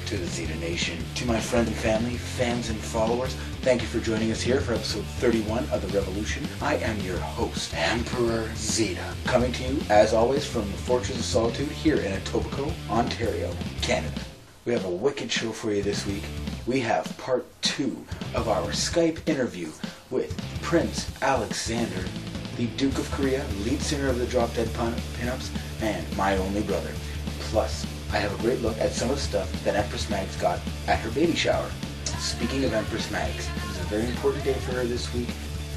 to the Zita Nation. To my friends and family, fans and followers, thank you for joining us here for episode 31 of The Revolution. I am your host, Emperor Zita, coming to you, as always, from the Fortress of Solitude here in Etobicoke, Ontario, Canada. We have a wicked show for you this week. We have part 2 of our Skype interview with Prince Alexander, the Duke of Korea, lead singer of the Drop Dead Pinups, and my only brother. Plus, I have a great look at some of the stuff that Empress Magz got at her baby shower. Speaking of Empress Magz, it was a very important day for her this week.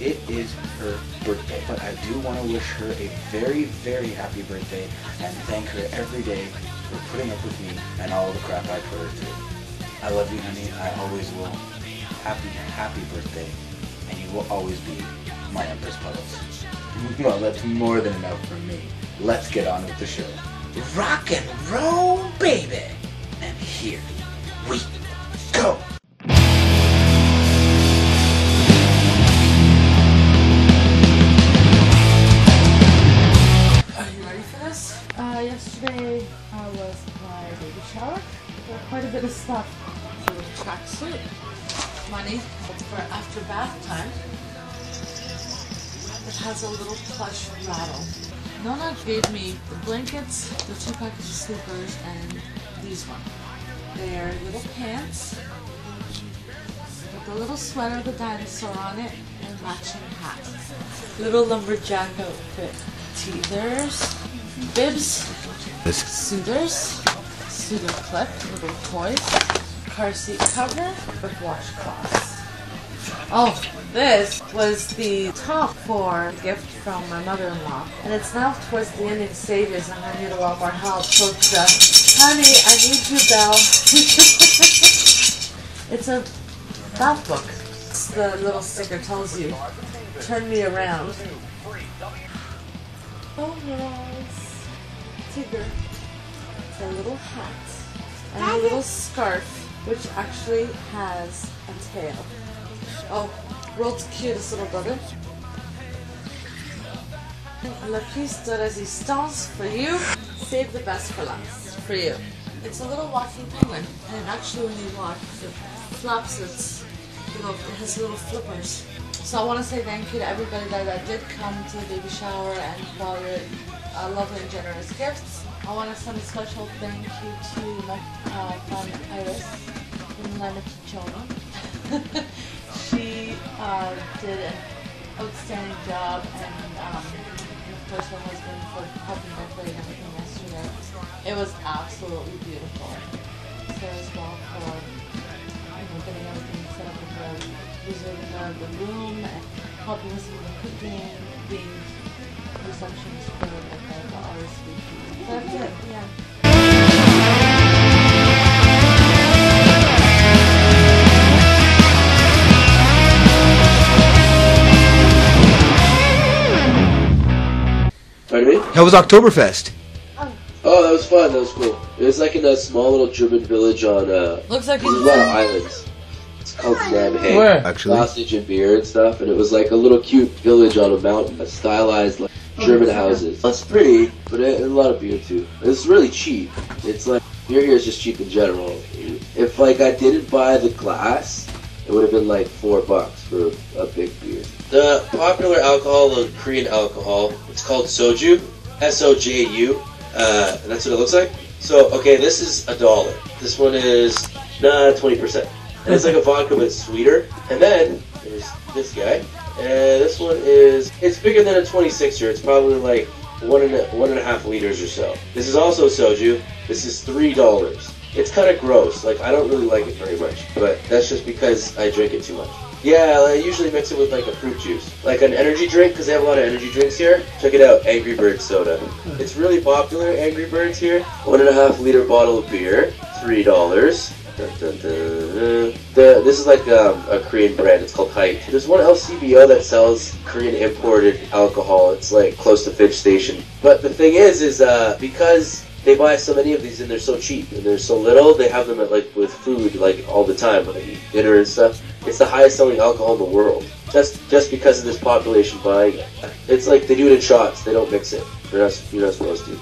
It is her birthday, but I do want to wish her a very, very happy birthday and thank her every day for putting up with me and all the crap I put her through. I love you, honey. I always will. Happy, happy birthday, and you will always be my Empress Puddles. Well, that's more than enough for me. Let's get on with the show. Rock and roll, baby! And here we go! Are you ready for this? Yesterday was my baby shower. There quite a bit of stuff. So the tracksuit, money for after bath time. It has a little plush rattle. Nona gave me the blankets, the 2 packages of sleepers, and these ones. They're little pants with a little sweater with a dinosaur on it and matching hat. Little lumberjack outfit. Teethers, bibs, suitors, suitor clip, little toys, car seat cover with washcloths. Oh, this was the top for a gift from my mother-in-law, and it's now towards the ending stages and I need a lot more help. So honey, I need you, Belle. It's a bath book. The little sticker tells you, turn me around. Oh yes, Tigger. It's a little hat and a little scarf, which actually has a tail. Oh, world's cutest little brother. La pièce de résistance for you. Save the best for last. For you. It's a little walking penguin, and actually when you walk, it flaps its, it has little flippers. So I want to say thank you to everybody that did come to the baby shower and brought your lovely and generous gifts. I want to send a special thank you to my friend Iris in Lemon. She did an outstanding job, and of course her husband for helping decorate and everything yesterday. It was absolutely beautiful. So as well for getting everything set up with her, reserving the room, and helping us with the cooking, being receptionist for the RSVP. That's it, yeah. Pardon me? How was Oktoberfest? Oh, that was fun. That was cool. It was like in a small little German village on, Looks like there's a lot of islands. It's called Namhang. Where? Actually. Sausage and beer and stuff, and it was like a little cute village on a mountain, a stylized like German houses. It's pretty, but it had a lot of beer too. It's really cheap. It's like, beer here is just cheap in general. If like I didn't buy the glass, it would have been like $4 for a big beer. The popular alcohol, the Korean alcohol, it's called soju, S-O-J-U, and that's what it looks like. So, okay, this is $1. This one is 20%. And it's like a vodka, but it's sweeter. And then, there's this guy, and this one is, it's bigger than a 26er. It's probably like 1.5 liters or so. This is also soju. This is $3. It's kind of gross. Like, I don't really like it very much, but that's just because I drink it too much. Yeah, I usually mix it with like a fruit juice. Like an energy drink, because they have a lot of energy drinks here. Check it out, Angry Bird soda. It's really popular, Angry Birds here. 1.5 liter bottle of beer, $3. Dun, dun, dun. This is like a Korean brand, it's called Height. There's one LCBO that sells Korean imported alcohol. It's like close to Fitch Station. But the thing is because they buy so many of these and they're so cheap and they're so little, they have them at like with food like all the time when they eat dinner and stuff. It's the highest selling alcohol in the world. Just because of this population buying it. It's like they do it in shots, they don't mix it. You're not supposed to.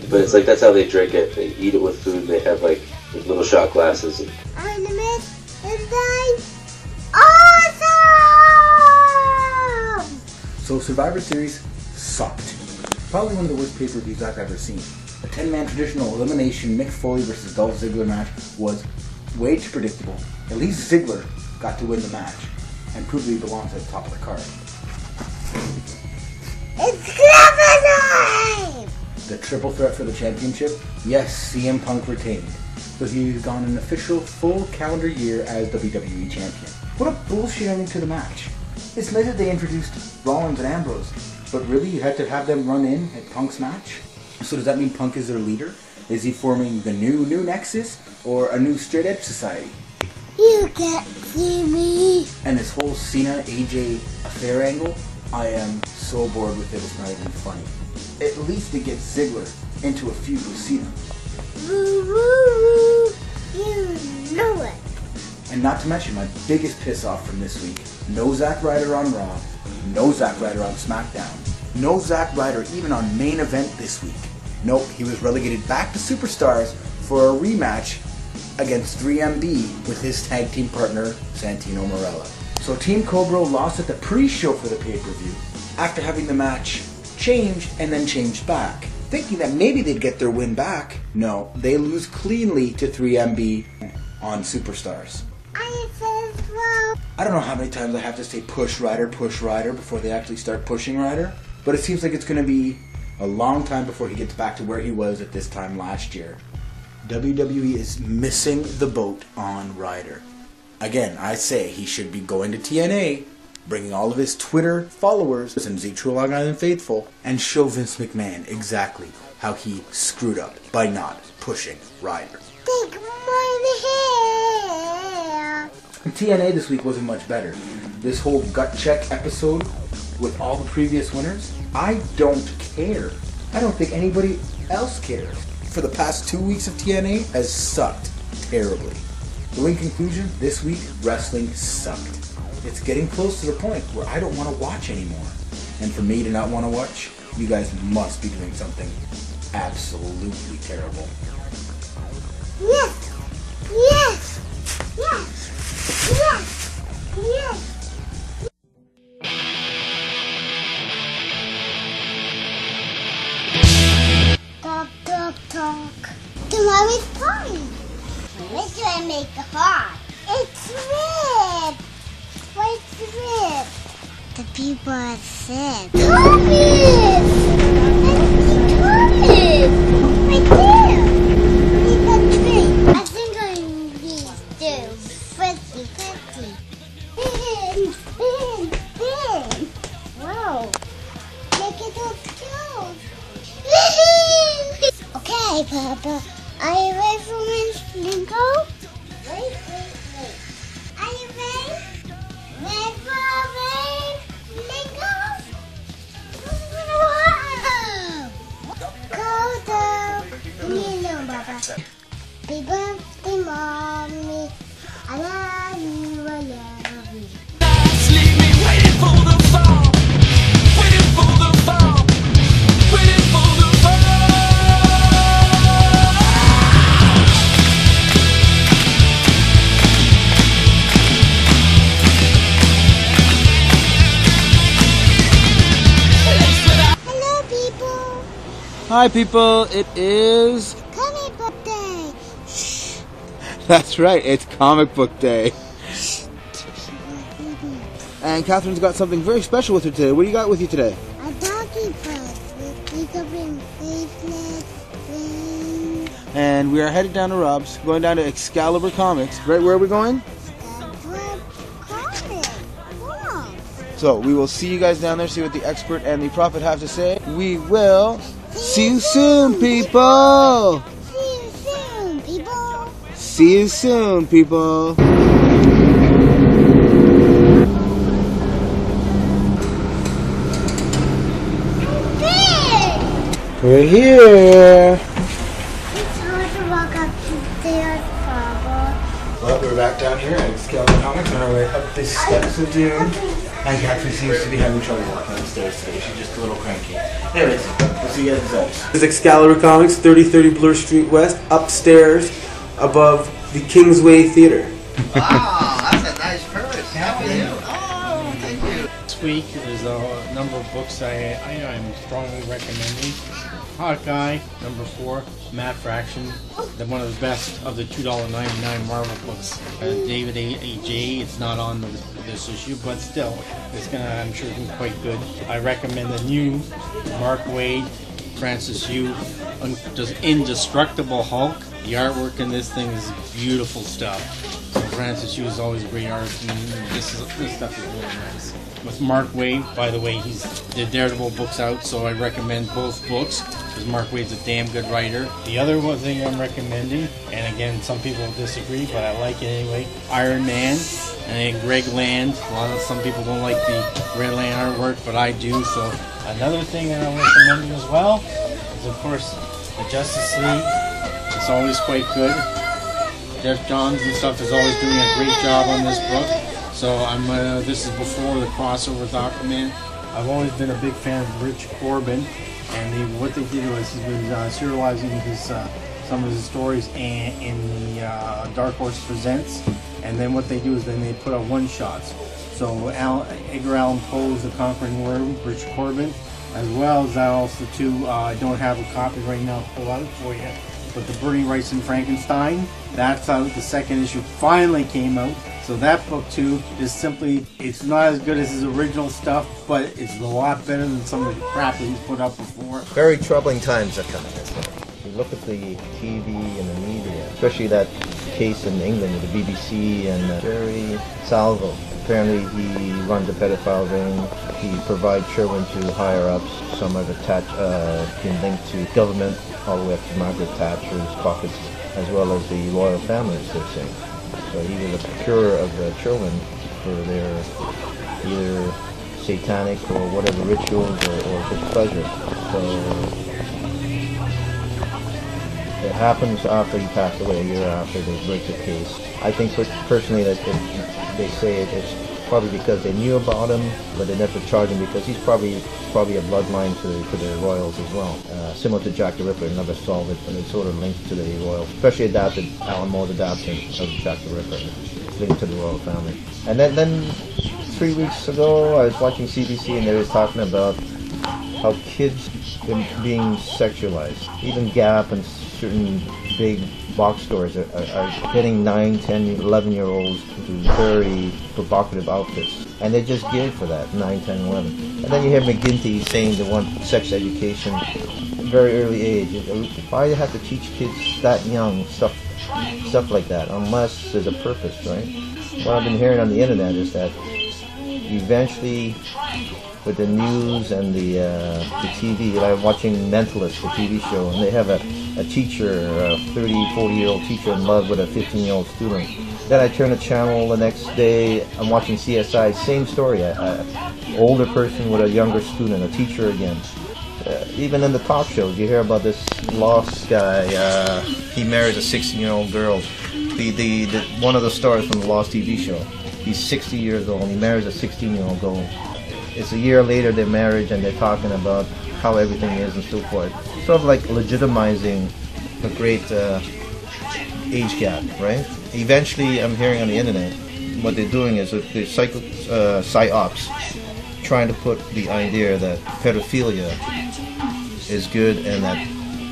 But it's like that's how they drink it. They eat it with food and they have like with little shot glasses. I'm the Miss awesome! So Survivor Series sucked. Probably one of the worst pay-per-views I've ever seen. A 10-man traditional elimination Mick Foley versus Dolph Ziggler match was way too predictable. At least Ziggler got to win the match and proved that he belongs at the top of the card. It's Clubber time! The triple threat for the championship? Yes, CM Punk retained. So he's gone an official full calendar year as WWE champion. What a bullshit ending to the match. It's nice that they introduced Rollins and Ambrose, but really you had to have them run in at Punk's match? So does that mean Punk is their leader? Is he forming the new Nexus or a new straight edge society? You can't see me. And this whole Cena AJ affair angle, I am so bored with it, it's not even funny. At least it gets Ziggler into a feud with Cena. Woo woo woo. You know it. And not to mention my biggest piss off from this week. No Zack Ryder on Raw, no Zack Ryder on SmackDown, no Zack Ryder even on main event this week. Nope, he was relegated back to Superstars for a rematch against 3MB with his tag team partner, Santino Marella. So Team Cobra lost at the pre-show for the pay-per-view after having the match changed and then changed back, thinking that maybe they'd get their win back. No, they lose cleanly to 3MB on Superstars. I don't know how many times I have to say push Ryder before they actually start pushing Ryder, but it seems like it's going to be a long time before he gets back to where he was at this time last year. WWE is missing the boat on Ryder. Again, I say he should be going to TNA, bringing all of his Twitter followers and Z True Long Island faithful, and show Vince McMahon exactly how he screwed up by not pushing Ryder. Take my hair. And TNA this week wasn't much better. This whole gut check episode with all the previous winners, I don't care. I don't think anybody else cares. For the past 2 weeks of TNA has sucked terribly. So in conclusion, this week, wrestling sucked. It's getting close to the point where I don't want to watch anymore. And for me to not want to watch, you guys must be doing something absolutely terrible. Yes! Yes! Yes! Yes! Yes! Talk, talk, talk. Tomorrow's party. What do I make the hot? It's red. What's red? The people are sick. COVID! COVID! Right there. Need a drink. I think I need to. Frizzy. Spin. Wow. Look at those toes. Okay, Papa. Are you ready for my lingo? Wait. Are you ready? Ready for lingo? Wow! Go down. You know, Papa. Happy birthday, Mommy. I love you, I love you. Leave me waiting for the fall. Waiting for the fall. Waiting for the fall. Hello, people. Hi people, it is... Comic book day. Shh. That's right, it's comic book day. And Catherine's got something very special with her today. What do you got with you today? A doggy bus with makeup and faceless things. And we are headed down to Rob's, going down to Excalibur Comics. Right, where are we going? Wow. So, we will see you guys down there, see what the expert and the prophet have to say. We will see you soon, people! See you soon, people. See you soon, people! We're here! It's hard to walk up the stairs, Papa. Well, we're back down here at Excalibur Comics on our way up the steps of doom. And Catherine seems to be having trouble walking up the stairs today. She's just a little cranky. Anyways, we'll see you guys inside. This is Excalibur Comics, 3030 Bloor Street West, upstairs above the Kingsway Theater. Wow, that's a nice purse. Happy to. Oh, thank you. This week, there's a number of books I'm strongly recommending. Hawkeye, number 4, Matt Fraction, one of the best of the $2.99 Marvel books. David A.J. It's not on this issue, but still, I'm sure it's gonna be quite good. I recommend the new Mark Waid, Francis Yu, Indestructible Hulk. The artwork in this thing is beautiful stuff. So Francis Yu is always a great artist, and this stuff is really nice. With Mark Waid, by the way, the Daredevil book's out, so I recommend both books, because Mark Waid's a damn good writer. The other one thing I'm recommending, and again, some people will disagree, but I like it anyway, Iron Man, and then Greg Land. Some people don't like the Red Land artwork, but I do, so another thing that I'm recommending as well is, of course, the Justice League. It's always quite good. Jeff Johns and stuff is always doing a great job on this book. So this is before the crossover with Aquaman. I've always been a big fan of Rich Corbin, and what they did was he's been serializing some of his stories in the Dark Horse Presents, and then what they do is then they put out one-shots. So Edgar Allan Poe's The Conquering Worm, Rich Corbin, as well as that also too. I don't have a copy right now to pull out for you, but the Bernie Wrightson Frankenstein, that's out. The second issue finally came out. So that book too is it's not as good as his original stuff, but it's a lot better than some of the crap that he's put up before. Very troubling times are coming, isn't it? You look at the TV and the media, especially that case in England with the BBC and Jerry Salvo. Apparently he runs a pedophile ring. He provides children to higher-ups. Some are been linked to government, all the way up to Margaret Thatcher's pockets, as well as the royal families, they're saying. So he was a procurer of the children for their either satanic or whatever rituals or just pleasure. So it happens after he passed away, a year after they break the case. I think personally that they say it's probably because they knew about him, but they never charged him because he's probably a bloodline to the royals as well. Similar to Jack the Ripper, never solved it, but it's sort of linked to the royals. Especially Alan Moore's adaptation of Jack the Ripper, linked to the royal family. And then 3 weeks ago, I was watching CBC and they were talking about how kids are being sexualized. Even Gap and certain big box stores are getting 9, 10, 11-year-olds into very provocative outfits. And they're just geared for that, 9, 10, 11. And then you hear McGinty saying they want sex education at a very early age. Why do you have to teach kids that young stuff like that, unless there's a purpose, right? What I've been hearing on the internet is that eventually, with the news and the TV, I'm watching Mentalist, the TV show, and they have a teacher, a 30, 40-year-old teacher in love with a 15-year-old student. Then I turn the channel the next day, I'm watching CSI, same story, an older person with a younger student, a teacher again. Even in the talk shows, you hear about this Lost guy, he marries a 16-year-old girl. One of the stars from the Lost TV show, he's 60 years old, he marries a 16-year-old girl. It's a year later their marriage and they're talking about how everything is and so forth. Sort of like legitimizing a great age gap, right? Eventually, I'm hearing on the internet, what they're doing is the psyops, trying to put the idea that pedophilia is good and that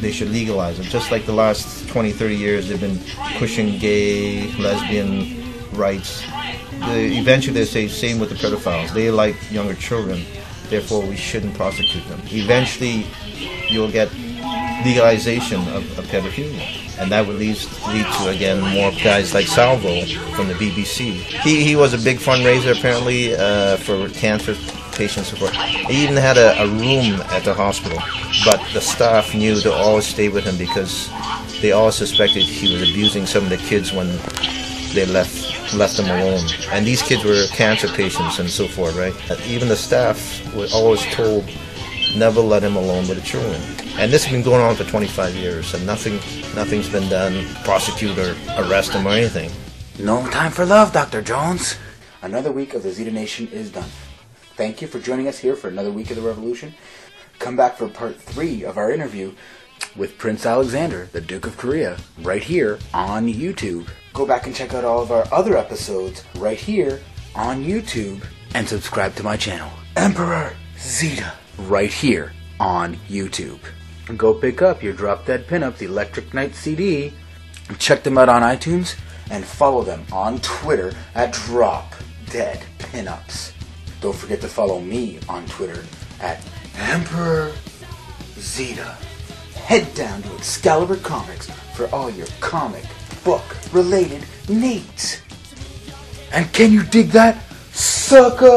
they should legalize it. Just like the last 20, 30 years, they've been pushing gay, lesbian rights. Eventually they say same with the pedophiles. They like younger children, therefore we shouldn't prosecute them. Eventually you'll get legalization of pedophilia, and that would lead to, again, more guys like Salvo from the BBC. He was a big fundraiser apparently for cancer patients. He even had a room at the hospital, but the staff knew to always stay with him because they all suspected he was abusing some of the kids when they left them alone. And these kids were cancer patients and so forth, right? Even the staff were always told never let him alone with the children. And this has been going on for 25 years, and nothing's been done, prosecute or arrest him or anything. No time for love, Dr. Jones. Another week of the Zita Nation is done. Thank you for joining us here for another week of the Revolution. Come back for part 3 of our interview with Prince Alexander, the Duke of Korea, right here on YouTube. Go back and check out all of our other episodes right here on YouTube. And subscribe to my channel, Emperor Zita, right here on YouTube. And go pick up your Drop Dead Pinups Electric Night CD. And check them out on iTunes and follow them on Twitter at Drop Dead Pinups. Don't forget to follow me on Twitter at Emperor Zita. Head down to Excalibur Comics for all your comic book related needs. And can you dig that, sucker?